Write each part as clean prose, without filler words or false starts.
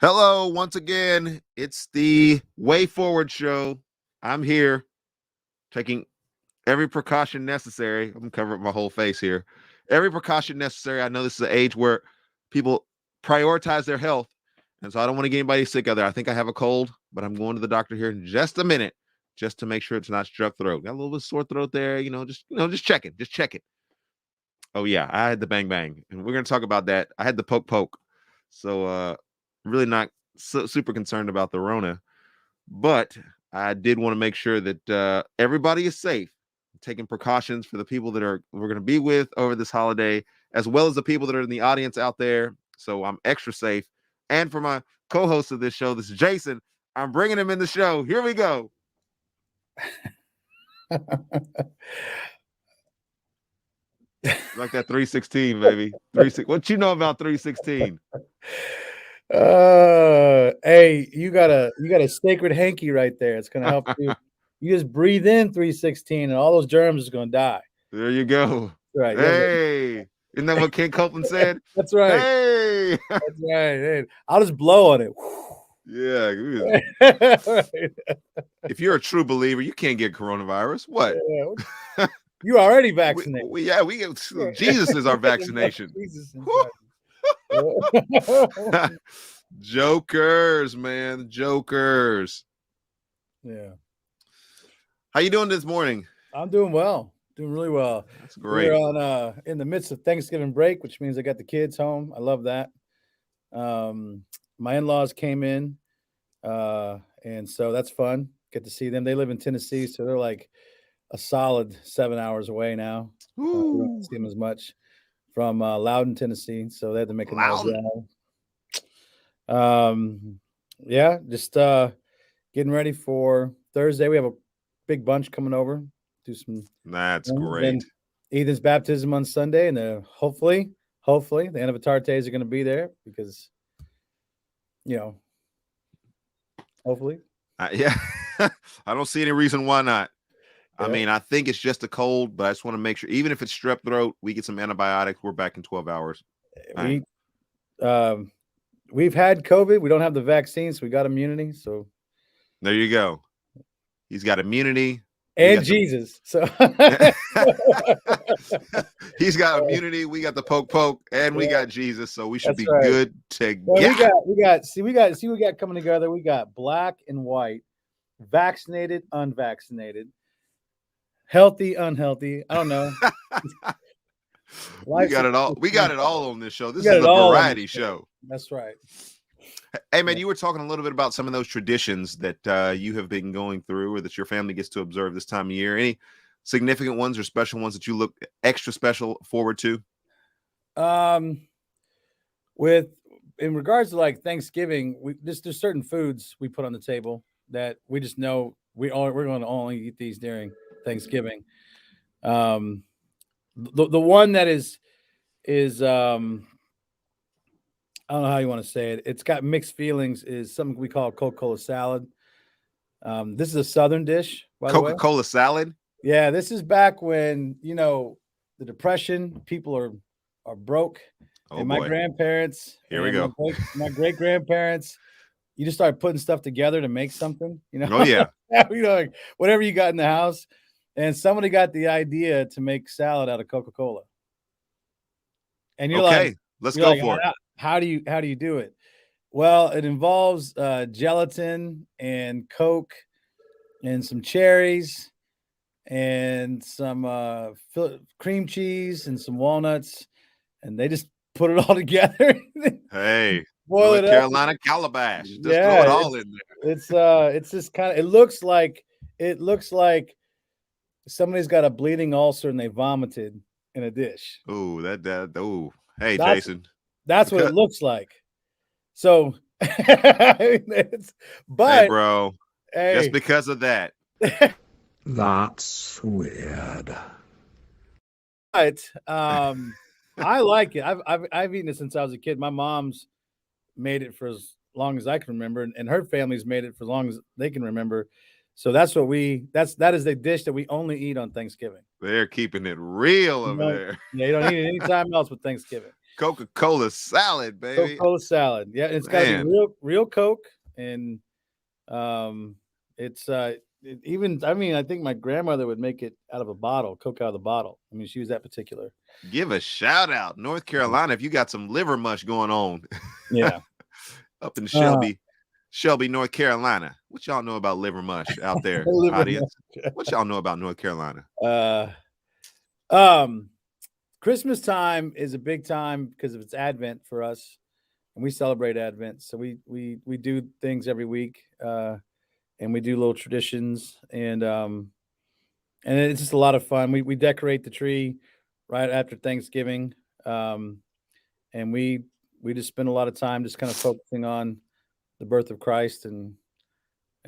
Hello, once again. It's the Way Forward show. I'm here taking every precaution necessary. I'm covering my whole face here. Every precaution necessary. I know this is an age where people prioritize their health. And so I don't want to get anybody sick out there. I think I have a cold, but I'm going to the doctor here in just a minute just to make sure it's not strep throat. Got a little bit of sore throat there, just check it. Just check it. Oh yeah, I had the bang bang. And we're gonna talk about that. I had the poke poke. So really not super concerned about the Rona, but I did want to make sure that everybody is safe, taking precautions for the people that we're going to be with over this holiday, as well as the people that are in the audience out there. So I'm extra safe. And for my co-host of this show, this is Jason. I'm bringing him in the show. Here we go. Like that 316, baby. 36. What you know about 316? Hey, you got a sacred hanky right there. It's gonna help you. You just breathe in 316, and all those germs is gonna die. There you go. Right? Hey, isn't that what Ken Copeland said? That's right. Hey, that's right. Hey, I'll just blow on it. Yeah. If you're a true believer, you can't get coronavirus. What? Yeah. You already vaccinated. We Jesus is our vaccination. Jokers, man. Jokers. Yeah. How you doing this morning? I'm doing well. Doing really well. That's great. We're in the midst of Thanksgiving break, which means I got the kids home. I love that. My in-laws came in, and so that's fun. Get to see them. They live in Tennessee, so they're like a solid 7 hours away now. We don't see them as much from Loudon, Tennessee, so they had to make another drive. Yeah, just getting ready for Thursday. We have a big bunch coming over. Do some. That's great. Ethan's baptism on Sunday, and then hopefully the Anavitartes are going to be there because, hopefully. Yeah, I don't see any reason why not. Yeah. I mean, I think it's just a cold, but I just want to make sure, even if it's strep throat, we get some antibiotics. We're back in 12 hours. We've had COVID. We don't have the vaccine, so we got immunity. So there you go. He's got immunity. And Jesus. So he's got immunity. We got the poke, and we got Jesus. So we should be good together. Well, we got coming together. We got black and white, vaccinated, unvaccinated, healthy, unhealthy. I don't know. We got it all. We got it all on this show. This is a variety show. That's right. Hey, man, you were talking a little bit about some of those traditions that you have been going through or that your family gets to observe this time of year. Any significant ones or special ones that you look extra special forward to? In regards to like Thanksgiving, there's certain foods we put on the table that we just know we're going to only eat these during Thanksgiving. The one that is I don't know how you want to say it. It's got mixed feelings. Is something we call Coca-Cola Salad. This is a Southern dish. Coca-Cola Salad. Yeah, this is back when the Depression. People are broke. And my grandparents. Here we go. My great grandparents. You just start putting stuff together to make something. Oh yeah. Like whatever you got in the house, and somebody got the idea to make salad out of Coca-Cola. And you're like, let's go for it. How do you do it? Well, it involves gelatin and Coke and some cherries and some cream cheese and some walnuts, and they just put it all together. Hey, boil it Carolina calabash. Just throw it all in there. It's just kind of. It looks like somebody's got a bleeding ulcer and they vomited in a dish. Oh, oh. Hey, Jason. That's what it looks like. So, hey, bro, just because of that. That's weird. But I like it. I've eaten it since I was a kid. My mom's made it for as long as I can remember, and her family's made it for as long as they can remember. So that is the dish that we only eat on Thanksgiving. They're keeping it real over there. Yeah, you don't eat it anytime else but Thanksgiving. Coca-Cola salad, baby. Coca-Cola salad. Yeah, it's got to be real Coke, and it's even. I mean, I think my grandmother would make it out of a bottle, Coke out of the bottle. I mean, she was that particular. Give a shout out, North Carolina, if you got some liver mush going on. Yeah, up in Shelby, North Carolina. What y'all know about liver mush out there, audience? What y'all know about North Carolina? Christmas time is a big time because it's Advent for us, and we celebrate Advent. So we do things every week, and we do little traditions, and it's just a lot of fun. We decorate the tree right after Thanksgiving, and we just spend a lot of time just kind of focusing on the birth of Christ, and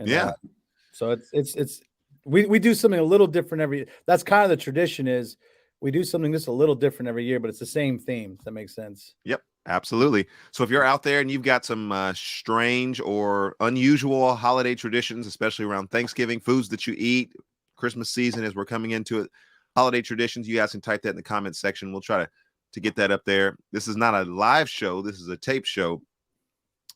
yeah. So we do something a little different every. That's kind of the tradition is we do something just a little different every year, but it's the same theme. Does that make sense? Yep, absolutely. So if you're out there and you've got some strange or unusual holiday traditions, especially around Thanksgiving, foods that you eat, Christmas season as we're coming into it, holiday traditions, you guys can type that in the comments section. We'll try to get that up there. This is not a live show. This is a tape show,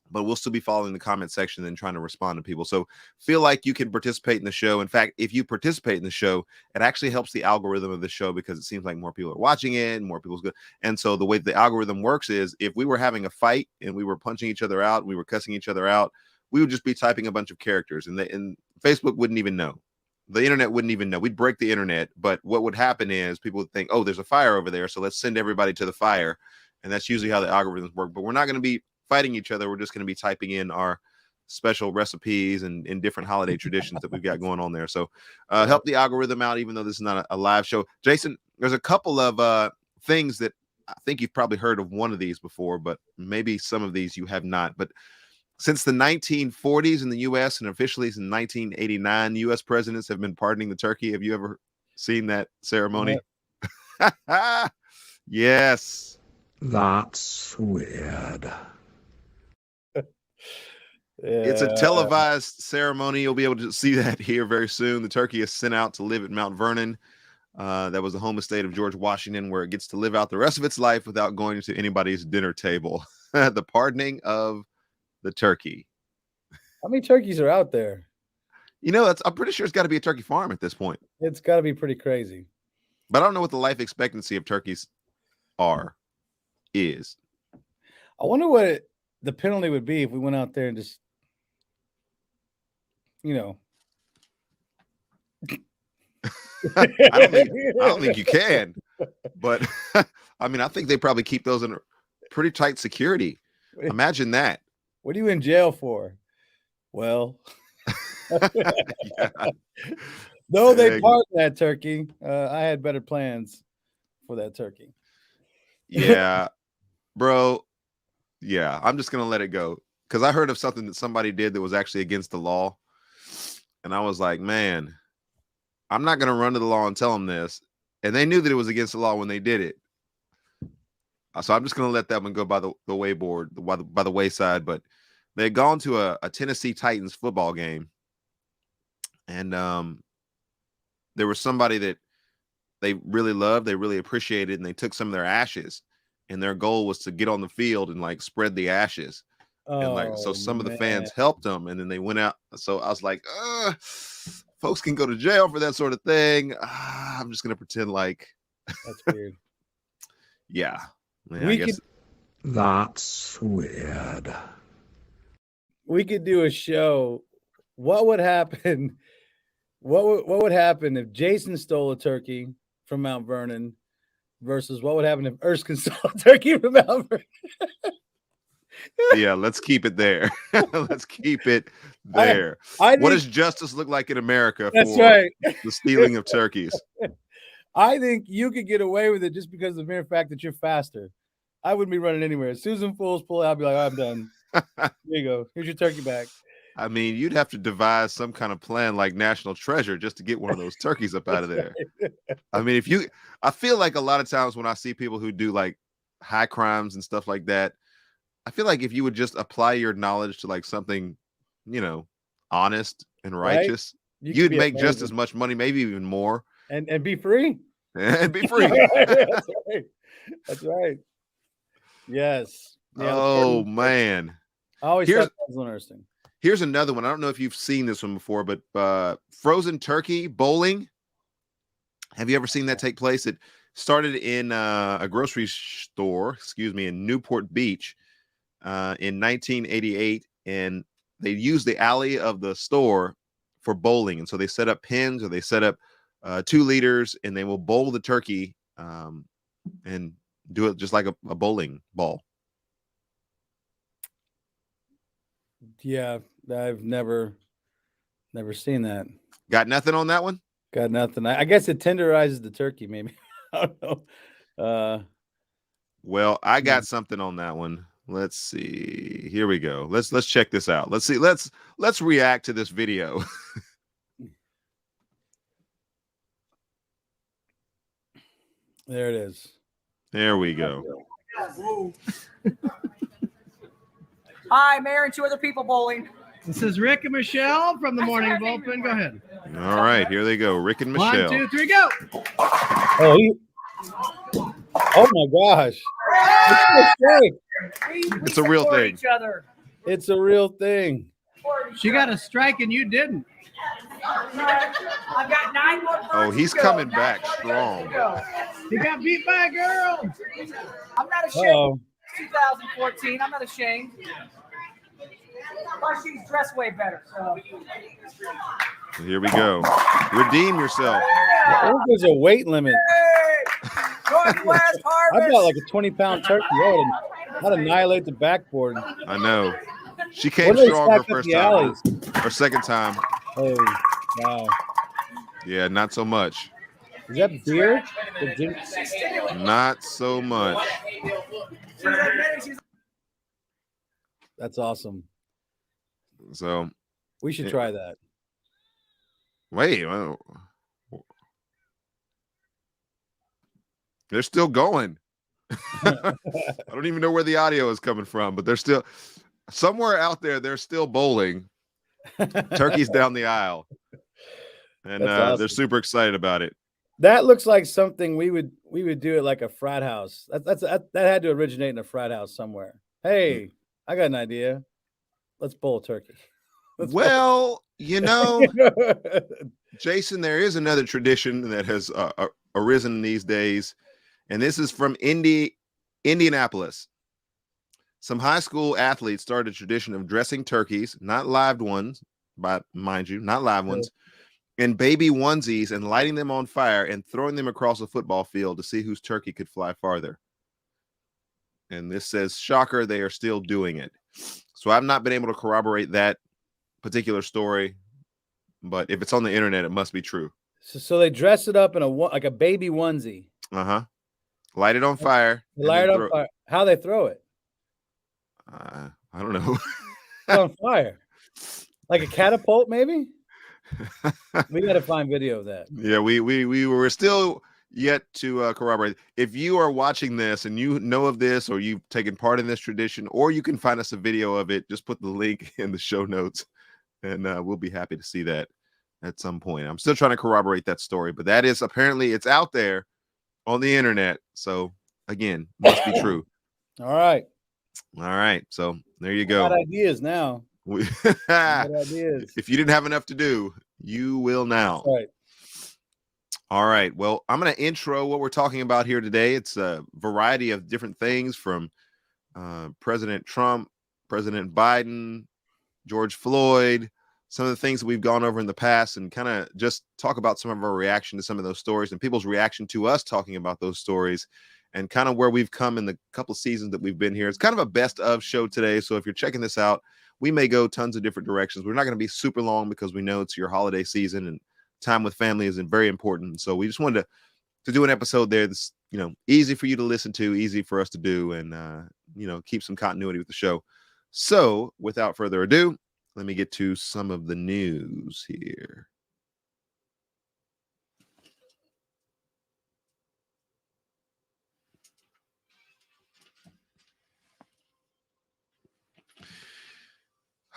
but we'll still be following the comment section and trying to respond to people. So feel like you can participate in the show. In fact, if you participate in the show, it actually helps the algorithm of the show because it seems like more people are watching it and more people's good. And so the way the algorithm works is if we were having a fight and we were punching each other out, and we were cussing each other out, we would just be typing a bunch of characters, and Facebook wouldn't even know. The internet wouldn't even know. We'd break the internet. But what would happen is people would think, oh, there's a fire over there, so let's send everybody to the fire. And that's usually how the algorithms work. But we're not going to be fighting each other. We're just going to be typing in our special recipes and different holiday traditions that we've got going on there. So help the algorithm out, even though this is not a live show. Jason, there's a couple of things that I think you've probably heard of one of these before, but maybe some of these you have not. But since the 1940s in the U.S. and officially in 1989, U.S. presidents have been pardoning the turkey. Have you ever seen that ceremony? Yeah. Yes. That's weird. It's a televised ceremony. You'll be able to see that here very soon. The turkey is sent out to live at Mount Vernon. That was the home estate of George Washington, where it gets to live out the rest of its life without going to anybody's dinner table. The pardoning of the turkey. How many turkeys are out there? You know, I'm pretty sure it's got to be a turkey farm at this point. It's got to be pretty crazy. But I don't know what the life expectancy of turkeys is. I wonder what the penalty would be if we went out there and just, you know. I don't think you can. But I mean, I think they probably keep those in pretty tight security. Imagine that. What are you in jail for? Well, yeah. No, they parked that turkey. I had better plans for that turkey. Yeah, bro. Yeah, I'm just going to let it go because I heard of something that somebody did that was actually against the law. And I was like, man, I'm not going to run to the law and tell them this. And they knew that it was against the law when they did it. So I'm just going to let that one go by the by the wayside. But they had gone to a Tennessee Titans football game. And there was somebody that they really loved, they really appreciated, and they took some of their ashes. And their goal was to get on the field and like spread the ashes. And so some of the fans helped them, and then they went out. So I was like, folks can go to jail for that sort of thing. I'm just going to pretend like that's weird. Yeah. I guess that's weird. We could do a show. What would happen? What would happen if Jason stole a turkey from Mount Vernon versus what would happen if Erskine stole a turkey from Mount Vernon? Yeah, let's keep it there. Let's keep it there. What does justice look like in America for the stealing of turkeys? I think you could get away with it just because of the mere fact that you're faster. I wouldn't be running anywhere. Susan Fools pull out, I'd be like, I'm done. Here you go. Here's your turkey back. I mean, you'd have to devise some kind of plan like National Treasure just to get one of those turkeys up out of there. I mean, I feel like a lot of times when I see people who do like high crimes and stuff like that, I feel like if you would just apply your knowledge to like something, honest and righteous, you'd make just as much money, maybe even more. And be free. And be free. That's right. That's right. Yes. Yeah. Oh man. I always Here's thought that was interesting. here's another one. I don't know if you've seen this one before, but frozen turkey bowling. Have you ever seen that take place? It started in a grocery store, excuse me, in Newport Beach in 1988, and they used the alley of the store for bowling. And so they set up pins, or they set up 2 liters, and they will bowl the turkey and do it just like a bowling ball. Yeah, I've never seen that. Got nothing on that one? Got nothing. I guess it tenderizes the turkey, maybe. I don't know. Well, I got something on that one. Let's see. Here we go. Let's check this out. Let's see. Let's react to this video. There it is. There we go. Hi, Mayor and 2 other people bowling. This is Rick and Michelle from the Morning Bullpen. Go ahead. All right, here they go. Rick and Michelle. 1, 2, 3, go. Oh my gosh. It's a real thing. Each other. It's a real thing. She got a strike and you didn't. I've got 9 more. Oh, he's coming back strong. He got beat by a girl. I'm not ashamed. Uh-oh. 2014. I'm not ashamed. Plus, she's dressed way better. So. Here we go. Redeem yourself. I think there's a weight limit. Hey, Northwest Harvest. I've got like a 20-pound turkey. I'd annihilate the backboard. I know. She What came do they strong her stack up first the time. alleys? Her second time. Oh, wow. Yeah, not so much. Is that beer? Or gin- Not so much. That's awesome. So, We should try that. wait. They're still going. I don't even know where the audio is coming from, but they're still somewhere out there. They're still bowling. Turkeys down the aisle, and That's they're awesome. super excited about it. That looks like something we would do at like a frat house. That had to originate in a frat house somewhere. Hey, I got an idea. Let's bowl a turkey. Well, you know, Jason, there is another tradition that has arisen these days, and this is from Indianapolis. Some high school athletes started a tradition of dressing turkeys, not live ones, but mind you, not live ones, in baby onesies and lighting them on fire and throwing them across a football field to see whose turkey could fly farther. And this says, shocker, they are still doing it. So I've not been able to corroborate that particular story, but if it's on the internet, it must be true. So they dress it up in like a baby onesie. Light it on fire. They light it on fire. How they throw it? I don't know. It's on fire. Like a catapult, maybe? We got to find video of that. Yeah, we were still yet to corroborate. If you are watching this and you know of this, or you've taken part in this tradition, or you can find us a video of it, just put the link in the show notes, and we'll be happy to see that at some point. I'm still trying to corroborate that story, but that is apparently it's out there on the internet. So again, must be true. All right. So there you go. Got ideas now. Got ideas. If you didn't have enough to do, you will now. That's right. All right. Well, I'm going to intro what we're talking about here today. It's a variety of different things from President Trump, President Biden, George Floyd, some of the things that we've gone over in the past, and kind of just talk about some of our reaction to some of those stories and people's reaction to us talking about those stories, and kind of where we've come in the couple of seasons that we've been here. It's kind of a best of show today. So if you're checking this out, we may go tons of different directions. We're not going to be super long because we know it's your holiday season and time with family is very important. So we just wanted to do an episode there that's, easy for you to listen to, easy for us to do, and, keep some continuity with the show. So without further ado, let me get to some of the news here.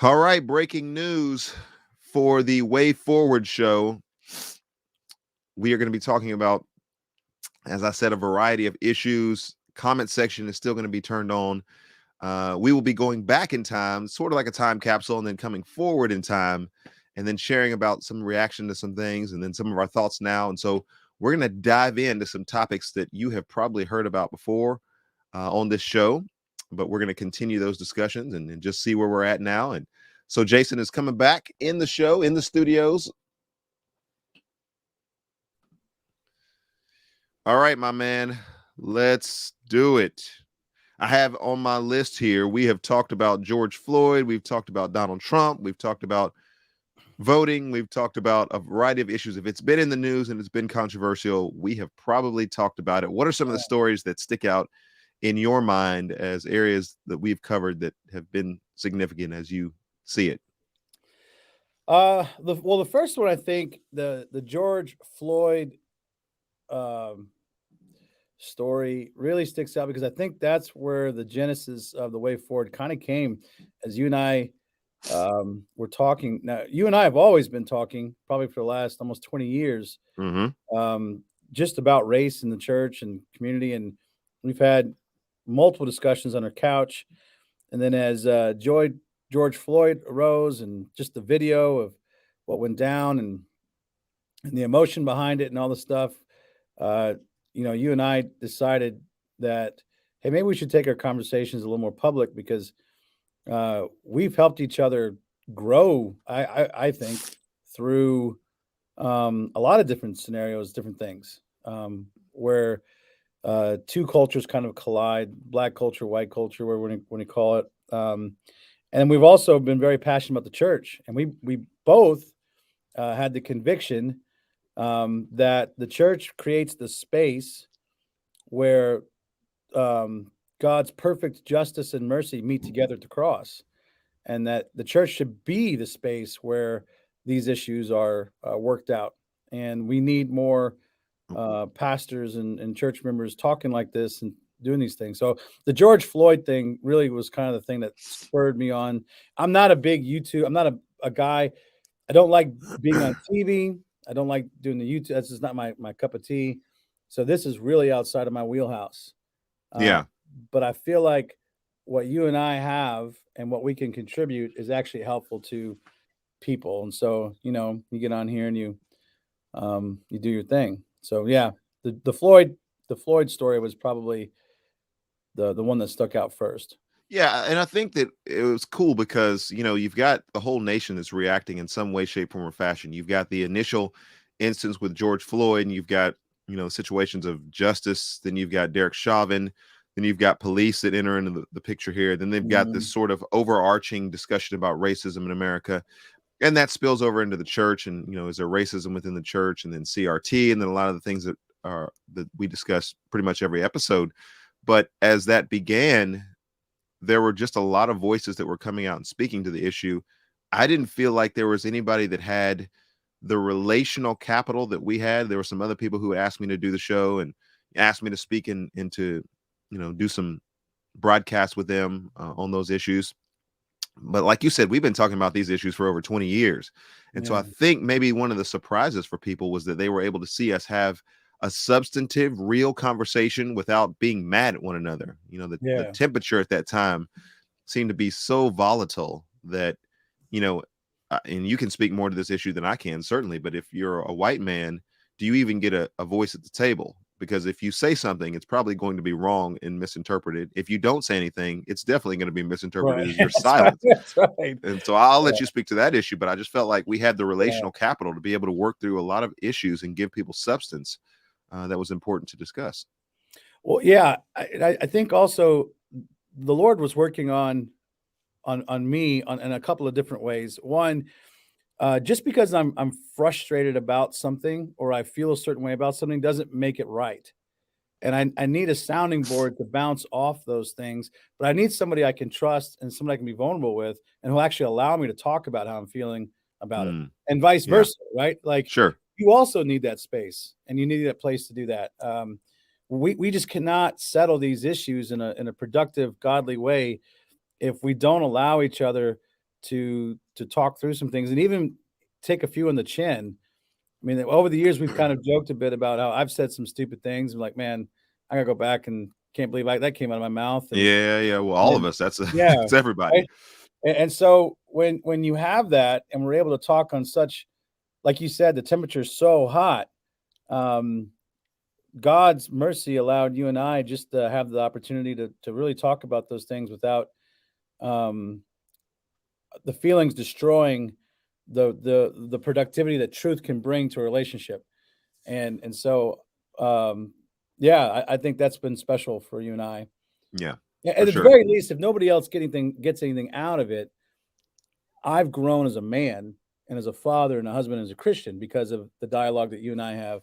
All right, breaking news for the Way Forward show. We are going to be talking about, as I said, a variety of issues, comment section is still going to be turned on. We will be going back in time, sort of like a time capsule, and then coming forward in time, and then sharing about some reaction to some things, and then some of our thoughts now. And so we're going to dive into some topics that you have probably heard about before on this show, but we're going to continue those discussions and just see where we're at now. And so Jason is coming back in the show, in the studios. All right, my man, let's do it. I have on my list here, we have talked about George Floyd. We've talked about Donald Trump. We've talked about voting. We've talked about a variety of issues. If it's been in the news and it's been controversial, we have probably talked about it. What are some of the stories that stick out in your mind as areas that we've covered that have been significant as you see it? The first one, I think the George Floyd story really sticks out because I think that's where the genesis of the way forward kind of came, as you and I were talking. Now, you and I have always been talking, probably for the last almost 20 years, just about race in the church and community, and we've had multiple discussions on our couch. And then as George Floyd arose, and just the video of what went down and the emotion behind it and all the stuff, you and I decided that, hey, maybe we should take our conversations a little more public, because we've helped each other grow, I think, through a lot of different scenarios, different things, where two cultures kind of collide, Black culture, white culture, where when you call it. And we've also been very passionate about the church. And we both had the conviction that the church creates the space where God's perfect justice and mercy meet together at the cross, and that the church should be the space where these issues are worked out. And we need more pastors and church members talking like this and doing these things. So the George Floyd thing really was kind of the thing that spurred me on. I'm not a big YouTube. I'm not a guy. I don't like being on TV. I don't like doing the YouTube. That's just not my cup of tea. So this is really outside of my wheelhouse. But I feel like what you and I have and what we can contribute is actually helpful to people. And so, you get on here and you do your thing. So yeah, the Floyd story was probably the one that stuck out first. Yeah, and I think that it was cool because, you've got the whole nation that's reacting in some way, shape, form, or fashion. You've got the initial instance with George Floyd, and you've got, situations of justice. Then you've got Derek Chauvin. Then you've got police that enter into the picture here. Then they've got this sort of overarching discussion about racism in America. And that spills over into the church. And, is there racism within the church? And then CRT, and then a lot of the things that we discuss pretty much every episode. But as that began, there were just a lot of voices that were coming out and speaking to the issue. I didn't feel like there was anybody that had the relational capital that we had. There were some other people who asked me to do the show and asked me to speak into, do some broadcasts with them on those issues. But like you said, we've been talking about these issues for over 20 years. And so I think maybe one of the surprises for people was that they were able to see us have a substantive, real conversation without being mad at one another. The temperature at that time seemed to be so volatile that, and you can speak more to this issue than I can, certainly. But if you're a white man, do you even get a voice at the table? Because if you say something, it's probably going to be wrong and misinterpreted. If you don't say anything, it's definitely going to be misinterpreted as you're silent. That's right. And so I'll let you speak to that issue, but I just felt like we had the relational capital to be able to work through a lot of issues and give people substance that was important to discuss. Well, yeah, I think also the Lord was working on me in a couple of different ways. One, just because I'm frustrated about something or I feel a certain way about something doesn't make it right. And I need a sounding board to bounce off those things, but I need somebody I can trust and somebody I can be vulnerable with and who'll actually allow me to talk about how I'm feeling about it, and vice versa, right? Like, sure, you also need that space and you need that place to do that. We just cannot settle these issues in a productive, godly way if we don't allow each other to talk through some things and even take a few on the chin. I mean, over the years, we've kind of joked a bit about how I've said some stupid things. I'm like, man, I gotta go back and can't believe that came out of my mouth. And, Yeah. Well, all of us. That's yeah, it's everybody. right? And so when you have that, and we're able to talk on such, like you said, the temperature is so hot. God's mercy allowed you and I just to have the opportunity to really talk about those things without the feelings destroying the productivity that truth can bring to a relationship. And so I think that's been special for you and I. Yeah. At the very least, if nobody else gets anything out of it, I've grown as a man and as a father and a husband and as a Christian because of the dialogue that you and I have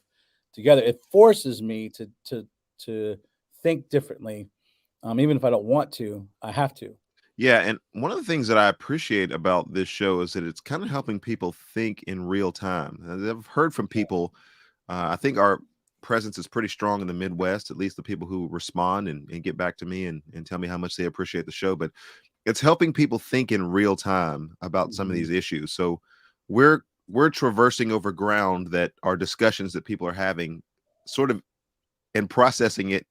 together. It forces me to think differently. Even if I don't want to, I have to. Yeah, and one of the things that I appreciate about this show is that it's kind of helping people think in real time. I've heard from people, I think our presence is pretty strong in the Midwest, at least the people who respond and get back to me and tell me how much they appreciate the show. But it's helping people think in real time about some of these issues. So we're traversing over ground that are discussions that people are having sort of and processing it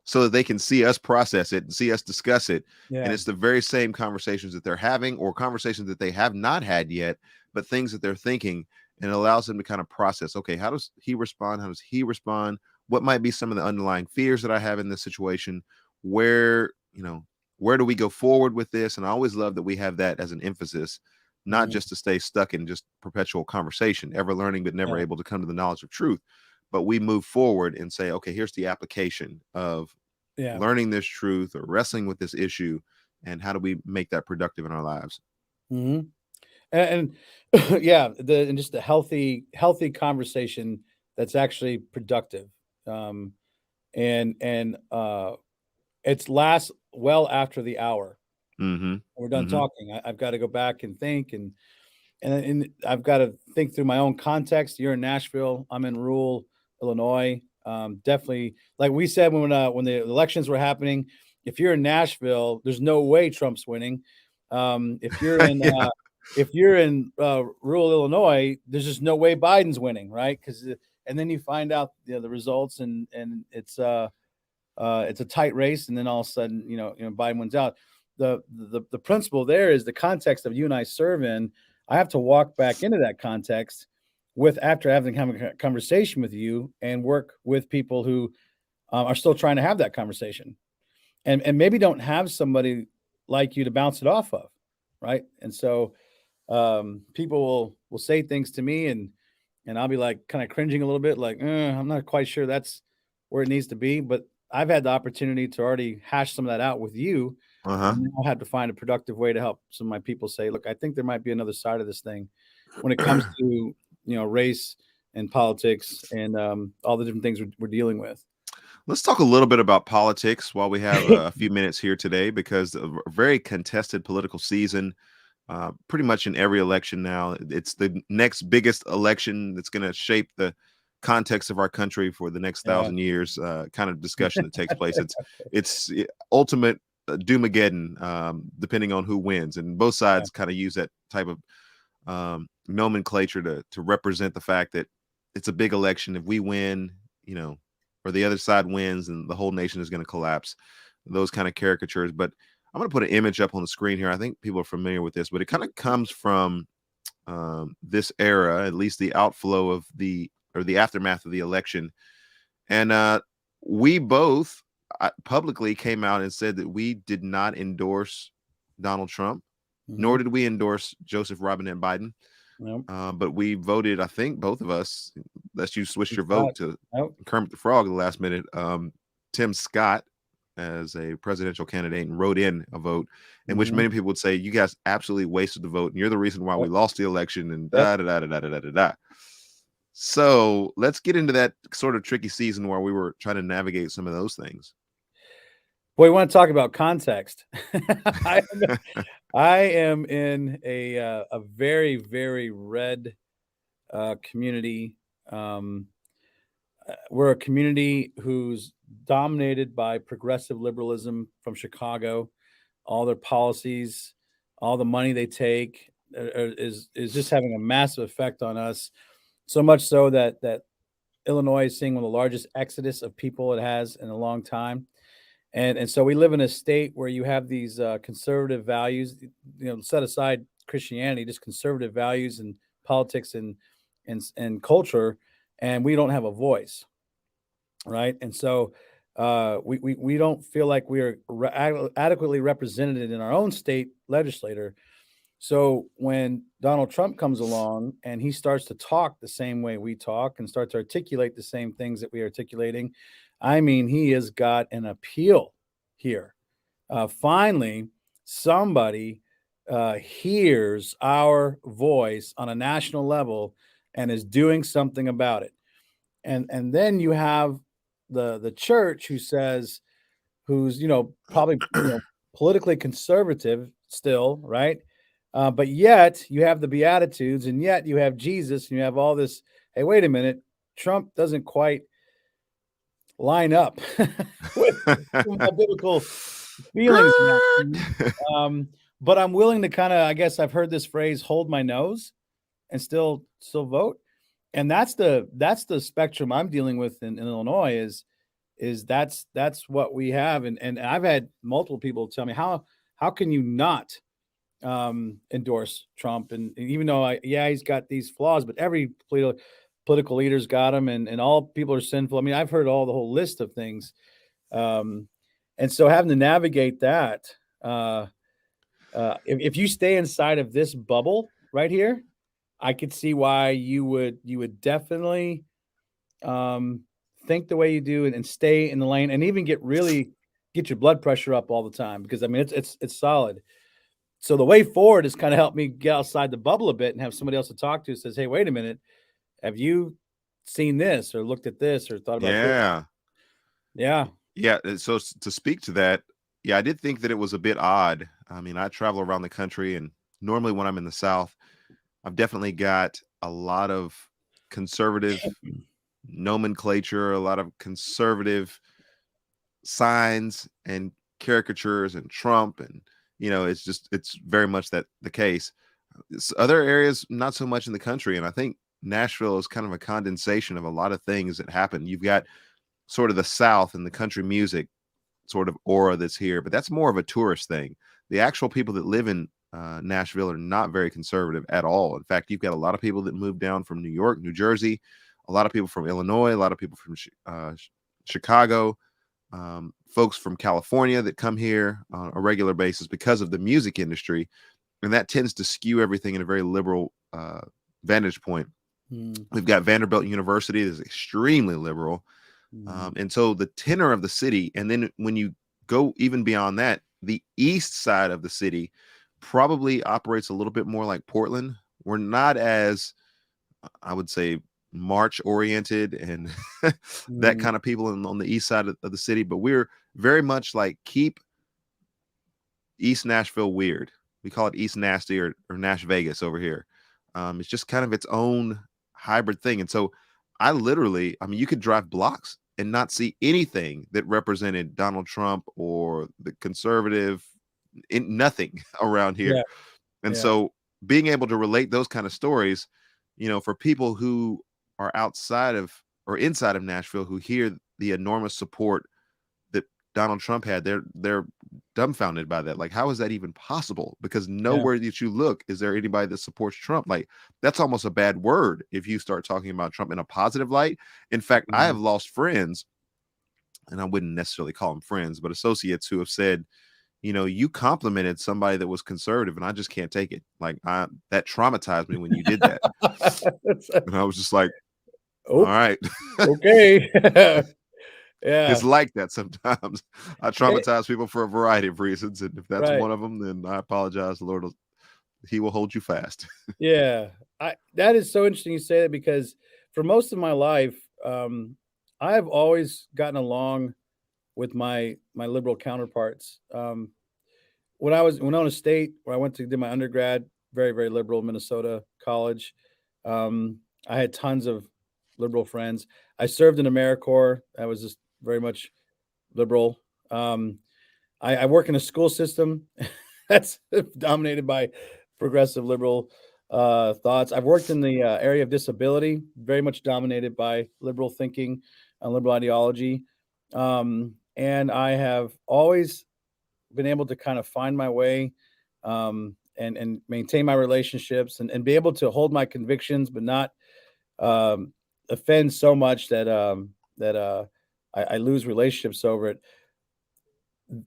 so that they can see us process it and see us discuss it. Yeah. And it's the very same conversations that they're having or conversations that they have not had yet, but things that they're thinking, and it allows them to kind of process, okay, how does he respond? How does he respond? What might be some of the underlying fears that I have in this situation? Where do we go forward with this? And I always love that we have that as an emphasis, not just to stay stuck in just perpetual conversation, ever learning, but never able to come to the knowledge of truth. But we move forward and say, okay, here's the application of learning this truth or wrestling with this issue, and how do we make that productive in our lives? And and just a healthy conversation that's actually productive. It's lasts well after the hour. We're done talking. I've got to go back and think, and I've got to think through my own context. You're in Nashville. I'm in rural Illinois. Definitely, like we said when the elections were happening, if you're in Nashville, there's no way Trump's winning. If you're in rural Illinois, there's just no way Biden's winning, right? And then you find out the results, and it's a tight race, and then all of a sudden, Biden wins out. The principle there is the context of you and I serve in. I have to walk back into that context after having a conversation with you, and work with people who are still trying to have that conversation, and maybe don't have somebody like you to bounce it off of, right? And so people will say things to me, and I'll be like kind of cringing a little bit, like I'm not quite sure that's where it needs to be, but I've had the opportunity to already hash some of that out with you. And now I have to find a productive way to help some of my people say, look, I think there might be another side of this thing when it comes to race and politics and all the different things we're dealing with. Let's talk a little bit about politics while we have a few minutes here today, because a very contested political season, pretty much in every election now. It's the next biggest election that's going to shape the context of our country for the next 1,000 years, kind of discussion that takes place. It's ultimate Doomageddon, depending on who wins, and both sides kind of use that type of nomenclature to represent the fact that it's a big election. If we win, or the other side wins, and the whole nation is going to collapse. Those kind of caricatures. But I'm going to put an image up on the screen here. I think people are familiar with this, but it kind of comes from this era, at least the outflow of the aftermath of the election. And we both publicly came out and said that we did not endorse Donald Trump, nor did we endorse Joseph Robinette Biden. But we voted, I think both of us, unless you switched your vote to Kermit the Frog at the last minute, Tim Scott as a presidential candidate, and wrote in a vote in which many people would say, you guys absolutely wasted the vote, and you're the reason why we lost the election, and da. So let's get into that sort of tricky season where we were trying to navigate some of those things. Boy, we want to talk about context. I am in a very, very red community. We're a community who's dominated by progressive liberalism from Chicago. All their policies, all the money they take is just having a massive effect on us. So much so that Illinois is seeing one of the largest exodus of people it has in a long time. And so we live in a state where you have these conservative values, set aside Christianity, just conservative values and politics and culture, and we don't have a voice, right? And so we don't feel like we are adequately represented in our own state legislature. So when Donald Trump comes along and he starts to talk the same way we talk and start to articulate the same things that we're articulating, I mean, he has got an appeal here. Finally, somebody hears our voice on a national level and is doing something about it. And then you have the church who's probably politically conservative still, right? But yet you have the Beatitudes, and yet you have Jesus, and you have all this. Hey, wait a minute, Trump doesn't quite line up with my biblical feelings. But I'm willing to kind of, I guess I've heard this phrase, hold my nose and still vote. And that's the spectrum I'm dealing with in Illinois is that's what we have. And I've had multiple people tell me, how can you not endorse Trump? And even though he's got these flaws, but every political leader's got them, and all people are sinful. I mean, I've heard the whole list of things. And so having to navigate that, if you stay inside of this bubble right here, I could see why you would definitely think the way you do and stay in the lane, and even get your blood pressure up all the time, because I mean it's solid. So the way forward has kind of helped me get outside the bubble a bit and have somebody else to talk to who says, hey, wait a minute, have you seen this or looked at this or thought about this? Yeah. So to speak to that, I did think that it was a bit odd. I mean, I travel around the country, and normally when I'm in the South, I've definitely got a lot of conservative nomenclature, a lot of conservative signs and caricatures and Trump, and it's very much that the case. Other areas, not so much in the country, and I think Nashville is kind of a condensation of a lot of things that happen. You've got sort of the South and the country music sort of aura that's here, but that's more of a tourist thing. The actual people that live in Nashville are not very conservative at all. In fact, you've got a lot of people that moved down from New York, New Jersey, a lot of people from Illinois, a lot of people from Chicago, folks from California that come here on a regular basis because of the music industry. And that tends to skew everything in a very liberal vantage point. We've got Vanderbilt University that is extremely liberal. And so the tenor of the city, and then when you go even beyond that, the east side of the city probably operates a little bit more like Portland. We're not as, I would say, march oriented and that kind of people on the east side of the city, but we're very much like keep East Nashville weird. We call it East Nasty or Nash Vegas over here. It's just kind of its own hybrid thing. And so you could drive blocks and not see anything that represented Donald Trump or the conservative, nothing around here. So being able to relate those kind of stories, for people who are outside of or inside of Nashville, who hear the enormous support that Donald Trump had, they're dumbfounded by that. Like, how is that even possible? Because nowhere that you look is there anybody that supports Trump. Like, that's almost a bad word if you start talking about Trump in a positive light. In fact, I have lost friends, and I wouldn't necessarily call them friends, but associates who have said, you complimented somebody that was conservative, and I just can't take it. Like, that traumatized me when you did that. And I was just like, all right. Okay. It's like that sometimes. I traumatize people for a variety of reasons, and if that's one of them, then I apologize. The Lord he will hold you fast. That is so interesting you say that, because for most of my life, I have always gotten along with my liberal counterparts. When I was in a state where I went to do my undergrad, very, very liberal, Minnesota college, I had tons of liberal friends. I served in AmeriCorps. I was just very much liberal. I work in a school system that's dominated by progressive liberal thoughts. I've worked in the area of disability, very much dominated by liberal thinking and liberal ideology. and I have always been able to kind of find my way, and maintain my relationships, and be able to hold my convictions, but not offend so much that I lose relationships over it.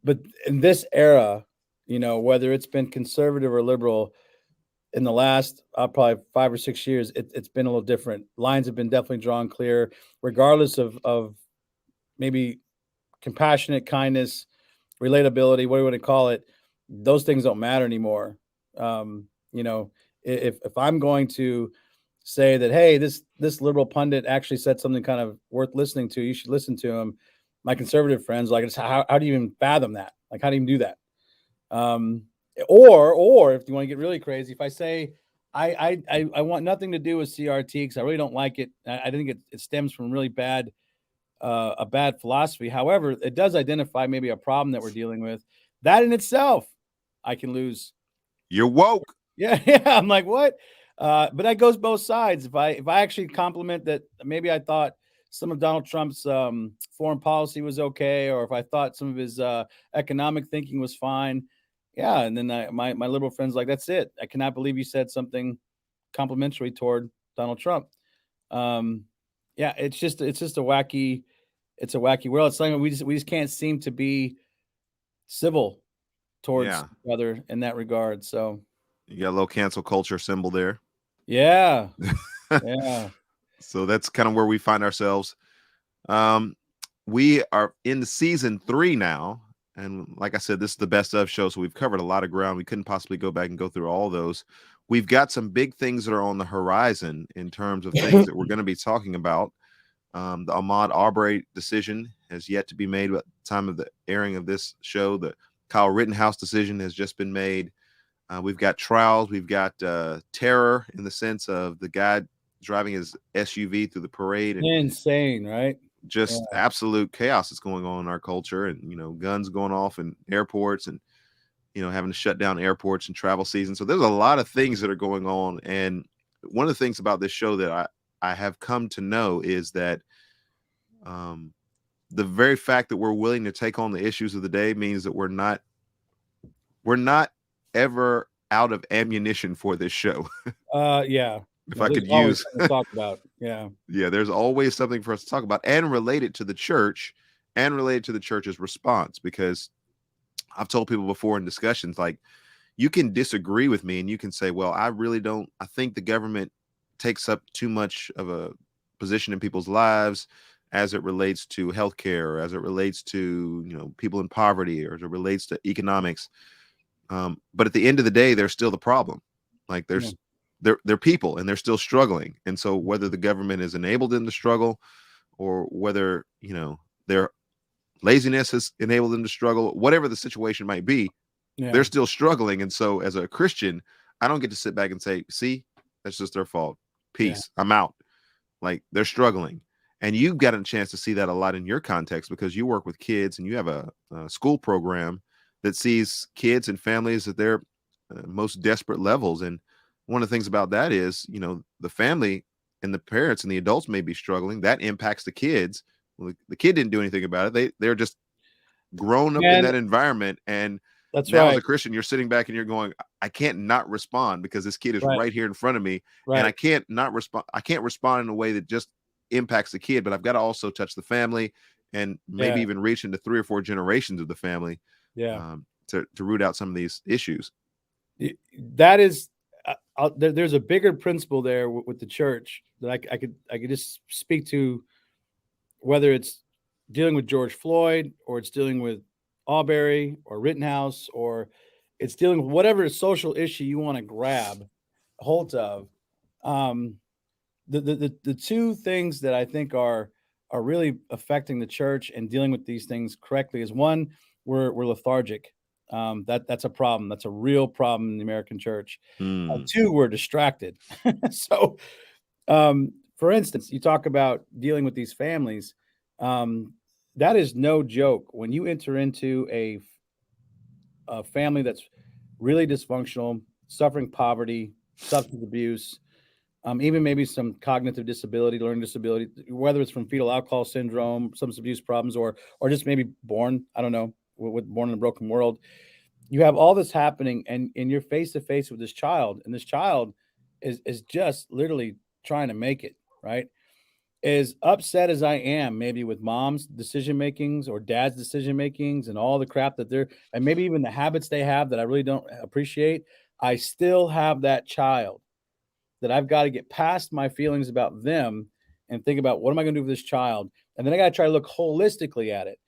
But in this era, whether it's been conservative or liberal, in the last probably 5 or 6 years, it's been a little different. Lines have been definitely drawn clear, regardless of maybe compassionate kindness, relatability, what do you want to call it? Those things don't matter anymore. If I'm going to say that, hey, this liberal pundit actually said something kind of worth listening to, you should listen to him. My conservative friends, like, how do you even fathom that? Like, how do you even do that? Or if you want to get really crazy, if I say I want nothing to do with CRT because I really don't like it. I think it stems from really a bad philosophy. However, it does identify maybe a problem that we're dealing with. That in itself, I can lose. You're woke. Yeah. I'm like, what? But that goes both sides. If I actually compliment that maybe I thought some of Donald Trump's foreign policy was okay, or if I thought some of his economic thinking was fine, yeah. And then my liberal friends like, that's it. I cannot believe you said something complimentary toward Donald Trump. Yeah, it's just a wacky world. It's like we just can't seem to be civil towards each other in that regard. So you got a little cancel culture symbol there. Yeah. Yeah. So that's kind of where we find ourselves. We are in season 3 now. And like I said, this is the best of show. So we've covered a lot of ground. We couldn't possibly go back and go through all those. We've got some big things that are on the horizon in terms of things that we're going to be talking about. The Ahmaud Arbery decision has yet to be made at the time of the airing of this show. The Kyle Rittenhouse decision has just been made. We've got trials. We've got terror in the sense of the guy driving his SUV through the parade. And insane, right? Just absolute chaos that's going on in our culture, and guns going off in airports, and having to shut down airports and travel season. So there's a lot of things that are going on. And one of the things about this show that I have come to know is that the very fact that we're willing to take on the issues of the day means that we're not ever out of ammunition for this show. Yeah. If I could use talk about. Yeah. Yeah, there's always something for us to talk about and relate it to the church and relate it to the church's response, because I've told people before in discussions, like, you can disagree with me and you can say, well, I think the government takes up too much of a position in people's lives as it relates to healthcare, or as it relates to, people in poverty, or as it relates to economics. But at the end of the day, they're still the problem. Like, they're people and they're still struggling. And so whether the government has enabled them to struggle, or whether, their laziness has enabled them to struggle, whatever the situation might be, they're still struggling. And so as a Christian, I don't get to sit back and say, see, that's just their fault. Peace. I'm out. Like, they're struggling. And you've gotten a chance to see that a lot in your context, because you work with kids and you have a school program that sees kids and families at their most desperate levels. And one of the things about that is, the family and the parents and the adults may be struggling. That impacts the kids. Well, the kid didn't do anything about it. They're just grown up in that environment. And that's now, right. as a Christian, you're sitting back and you're going, I can't not respond, because this kid is right here in front of me. And I can't not respond. I can't respond in a way that just impacts the kid, but I've got to also touch the family, and maybe even reach into 3 or 4 generations of the family. To root out some of these issues. That is, there's a bigger principle there with the church that I could just speak to, whether it's dealing with George Floyd, or it's dealing with Arbery or Rittenhouse, or it's dealing with whatever social issue you want to grab hold of. The two things that I think are really affecting the church and dealing with these things correctly is, one, we're lethargic. That's a problem. That's a real problem in the American church. 2, we're distracted. So, for instance, you talk about dealing with these families. That is no joke. When you enter into a family that's really dysfunctional, suffering poverty, substance abuse, even maybe some cognitive disability, learning disability, whether it's from fetal alcohol syndrome, substance abuse problems, or just maybe born, I don't know, with born in a broken world. You have all this happening, and you're face to face with this child, and this child is just literally trying to make it, right? As upset as I am, maybe with mom's decision makings or dad's decision makings and all the crap that they're, and maybe even the habits they have that I really don't appreciate, I still have that child that I've got to get past my feelings about them and think about what am I going to do with this child? And then I got to try to look holistically at it.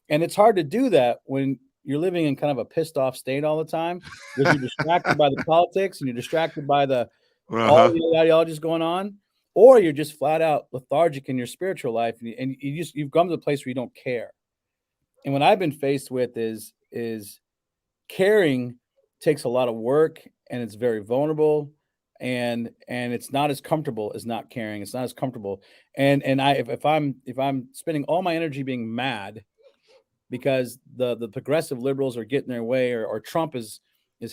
And it's hard to do that when you're living in kind of a pissed off state all the time because you're distracted by the politics and you're distracted by the all the ideologies going on, or you're just flat out lethargic in your spiritual life and you've come to a place where you don't care. And what I've been faced with is caring takes a lot of work and it's very vulnerable and it's not as comfortable as not caring. It's not as comfortable. And if I'm spending all my energy being mad because the progressive liberals are getting their way or Trump is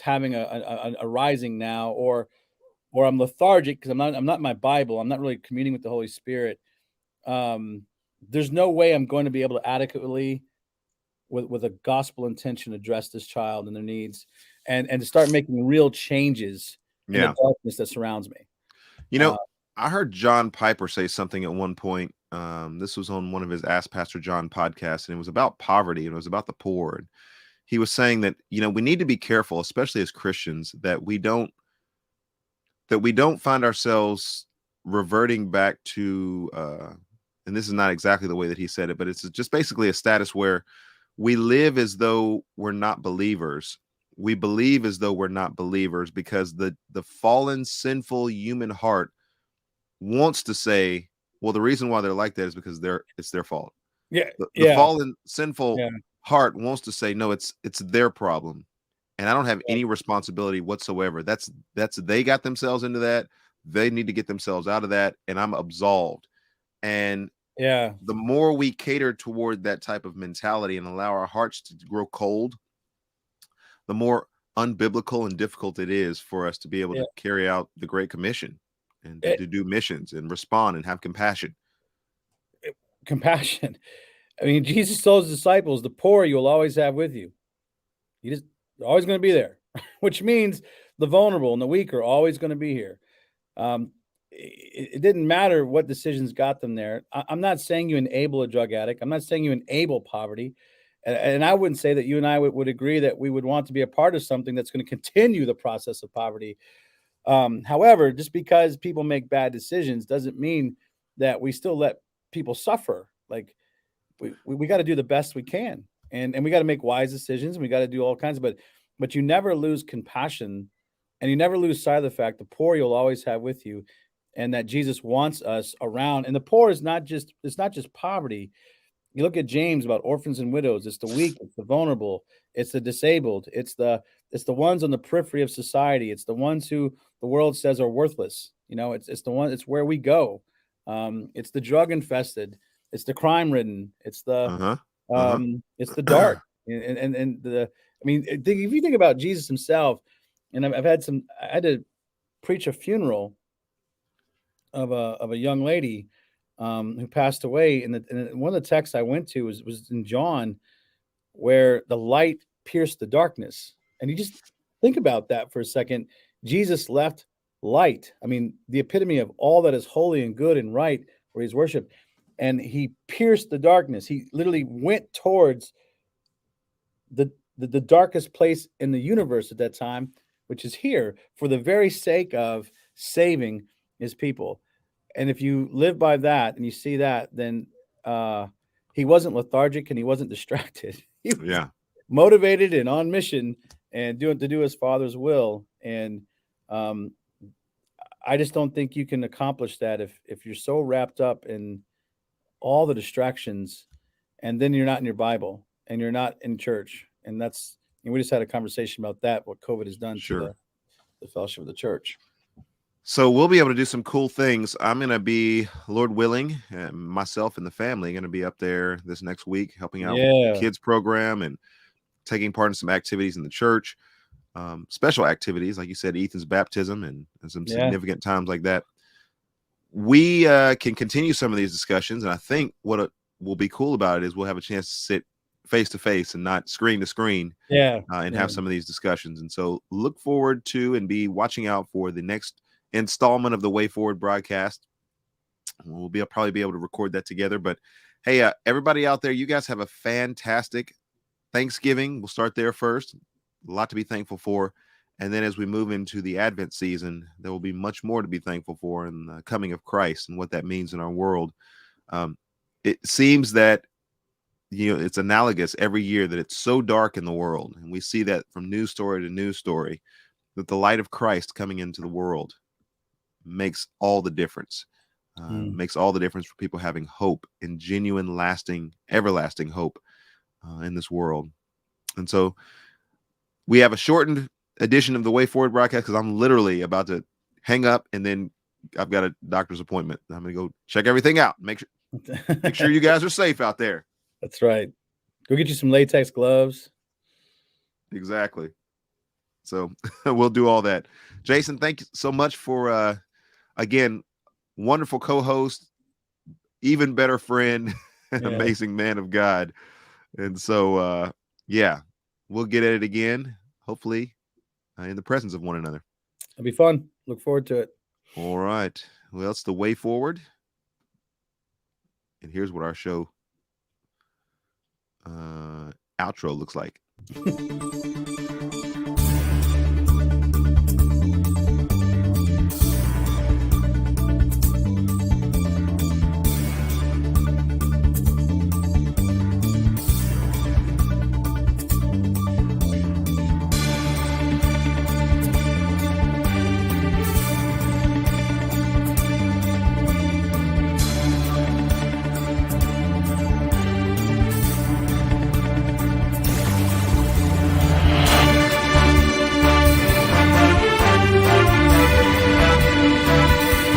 having a rising now, or I'm lethargic because I'm not in my Bible. I'm not really communing with the Holy Spirit. There's no way I'm going to be able to adequately, with a gospel intention, address this child and their needs, and to start making real changes in the darkness that surrounds me. You know, I heard John Piper say something at one point. This was on one of his Ask Pastor John podcasts, and it was about poverty and it was about the poor. And he was saying that, you know, we need to be careful, especially as Christians, that we don't find ourselves reverting back to, and this is not exactly the way that he said it, but it's just basically a status where we live as though we're not believers. We believe as though we're not believers because the fallen, sinful human heart wants to say, well, the reason why they're like that is because it's their fault. Yeah. The fallen, sinful heart wants to say, no, it's their problem. And I don't have any responsibility whatsoever. That's they got themselves into that. They need to get themselves out of that. And I'm absolved. And the more we cater toward that type of mentality and allow our hearts to grow cold, the more unbiblical and difficult it is for us to be able to carry out the Great Commission and to do missions and respond and have compassion. Compassion. I mean, Jesus told his disciples, the poor you'll always have with you. You're always going to be there, which means the vulnerable and the weak are always going to be here. It didn't matter what decisions got them there. I'm not saying you enable a drug addict. I'm not saying you enable poverty. And I wouldn't say that you and I would agree that we would want to be a part of something that's going to continue the process of poverty. However, just because people make bad decisions doesn't mean that we still let people suffer. Like we got to do the best we can. And we got to make wise decisions and we got to do all kinds of, but you never lose compassion and you never lose sight of the fact the poor you'll always have with you and that Jesus wants us around. And the poor is it's not just poverty. You look at James about orphans and widows. It's the weak, it's the vulnerable, it's the disabled, it's the ones on the periphery of society. It's the ones who the world says are worthless. You know, it's the one, it's where we go. It's the drug infested, it's the crime ridden, it's the it's the dark. And the, I mean, if you think about Jesus himself, and I had to preach a funeral of a young lady who passed away. And one of the texts I went to was in John, where the light pierced the darkness. And you just think about that for a second. Jesus left light. I mean, the epitome of all that is holy and good and right, where he's worshiped. And he pierced the darkness. He literally went towards the darkest place in the universe at that time, which is here, for the very sake of saving his people. And if you live by that and you see that, then he wasn't lethargic and he wasn't distracted. He was motivated and on mission and to do his Father's will. And I just don't think you can accomplish that if you're so wrapped up in all the distractions and then you're not in your Bible and you're not in church. And we just had a conversation about that, what COVID has done to the fellowship of the church. So we'll be able to do some cool things. I'm going to be, Lord willing, myself and the family going to be up there this next week, helping out with the kids program and taking part in some activities in the church, special activities, like you said, Ethan's baptism and some significant times like that. we can continue some of these discussions, and I think what will be cool about it is we'll have a chance to sit face to face and not screen to screen. And have some of these discussions. And so look forward to and be watching out for the next installment of the Way Forward broadcast. We'll probably be able to record that together. But hey, everybody out there, you guys have a fantastic Thanksgiving. We'll start there first. A lot to be thankful for. And then as we move into the Advent season, there will be much more to be thankful for in the coming of Christ and what that means in our world. It seems that it's analogous every year that it's so dark in the world. And we see that from news story to news story, that the light of Christ coming into the world makes all the difference. Makes all the difference for people having hope and genuine, lasting, everlasting hope in this world. And so we have a shortened edition of the Way Forward broadcast because I'm literally about to hang up, and then I've got a doctor's appointment. I'm going to go check everything out. Make sure you guys are safe out there. That's right. Go get you some latex gloves. Exactly. So we'll do all that. Jason, thank you so much for, again, wonderful co-host, even better friend, amazing man of God. And so, we'll get at it again, hopefully, in the presence of one another. It'll be fun. Look forward to it. All right. Well, it's the Way Forward. And here's what our show outro looks like.